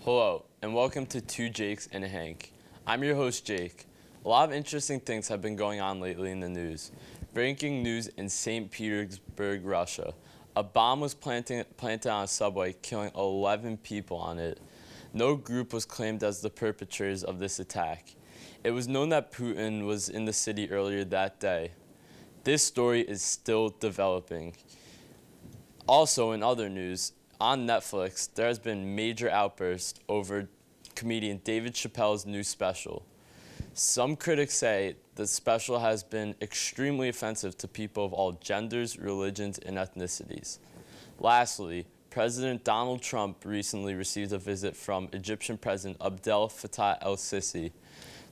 Hello, and welcome to Two Jakes and a Hank. I'm your host, Jake. A lot of interesting things have been going on lately in the news. Breaking news in St. Petersburg, Russia. A bomb was planted on a subway, killing 11 people on it. No group was claimed as the perpetrators of this attack. It was known that Putin was in the city earlier that day. This story is still developing. Also, in other news, on Netflix, there has been major outbursts over comedian David Chappelle's new special. Some critics say the special has been extremely offensive to people of all genders, religions, and ethnicities. Lastly, President Donald Trump recently received a visit from Egyptian President Abdel Fattah el-Sisi.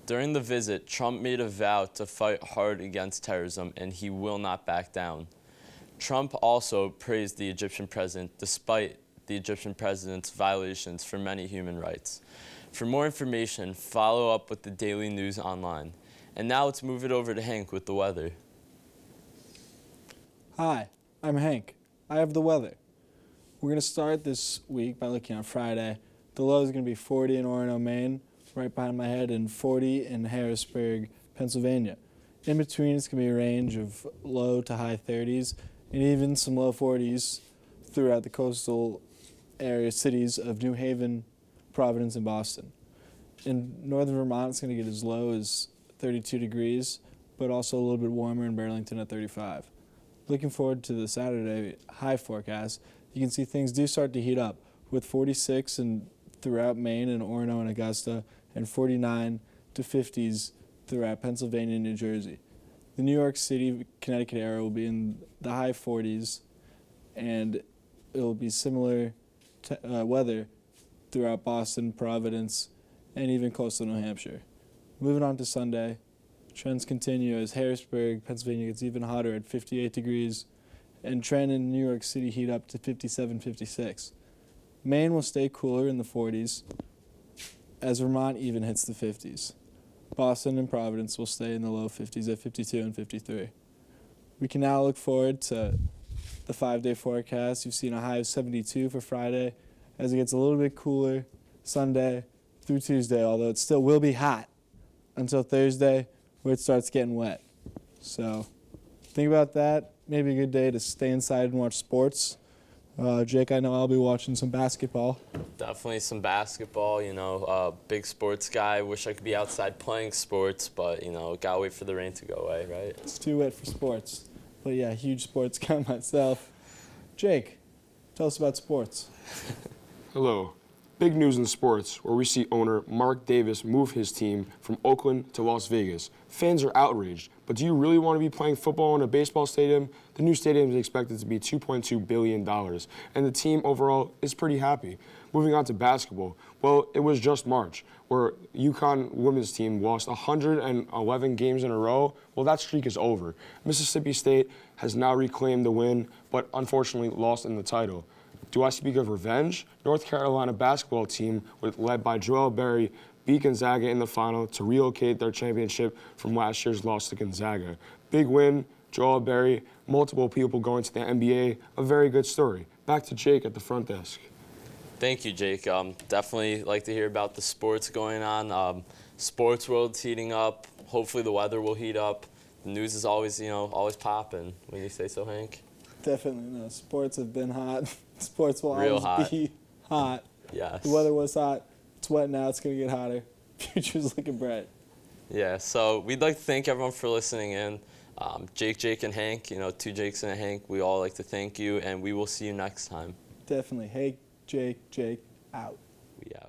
During the visit, Trump made a vow to fight hard against terrorism, and he will not back down. Trump also praised the Egyptian president despite the Egyptian president's violations for many human rights. For more information, follow up with the daily news online. And now let's move it over to Hank with the weather. Hi, I'm Hank. I have the weather. We're going to start this week by looking at Friday. The low is going to be 40 in Orono, Maine, right behind my head, and 40 in Harrisburg, Pennsylvania. In between, it's going to be a range of low to high 30s, and even some low 40s throughout the coastal area cities of New Haven, Providence, and Boston. In northern Vermont, it's going to get as low as 32 degrees, but also a little bit warmer in Burlington at 35. Looking forward to the Saturday high forecast, you can see things do start to heat up, with 46 throughout Maine and Orono and Augusta, and 49 to 50s throughout Pennsylvania and New Jersey. The New York City, Connecticut area will be in the high 40s, and it will be similar weather throughout Boston, Providence, and even coastal New Hampshire. Moving on to Sunday, trends continue as Harrisburg, Pennsylvania gets even hotter at 58 degrees, and Trenton and New York City heat up to 57, 56. Maine will stay cooler in the 40s as Vermont even hits the 50s. Boston and Providence will stay in the low 50s at 52 and 53. We can now look forward to the 5-day forecast. You've seen a high of 72 for Friday as it gets a little bit cooler Sunday through Tuesday, although it still will be hot until Thursday where it starts getting wet. So think about that. Maybe a good day to stay inside and watch sports. Jake, I know I'll be watching some basketball. Definitely some basketball, big sports guy. Wish I could be outside playing sports, but, gotta wait for the rain to go away, right? It's too wet for sports. But yeah, huge sports guy myself. Jake, tell us about sports. Hello. Big news in sports, where we see owner Mark Davis move his team from Oakland to Las Vegas. Fans are outraged, but do you really want to be playing football in a baseball stadium? The new stadium is expected to be $2.2 billion, and the team overall is pretty happy. Moving on to basketball, well, it was just March, where UConn women's team lost 111 games in a row. Well, that streak is over. Mississippi State has now reclaimed the win, but unfortunately lost in the title. Do I speak of revenge? North Carolina basketball team, led by Joel Berry, beat Gonzaga in the final to relocate their championship from last year's loss to Gonzaga. Big win, Joel Berry, multiple people going to the NBA, a very good story. Back to Jake at the front desk. Thank you, Jake. Definitely like to hear about the sports going on. Sports world's heating up. Hopefully the weather will heat up. The news is always, always popping. When you say so, Hank? Definitely, no. Sports have been hot. Sports will Real always be hot. Yes. The weather was hot. It's wet now. It's going to get hotter. Future's looking bright. Yeah, so we'd like to thank everyone for listening in. Jake, and Hank, two Jakes and a Hank, we all like to thank you, and we will see you next time. Definitely. Hey, Jake, out. We out.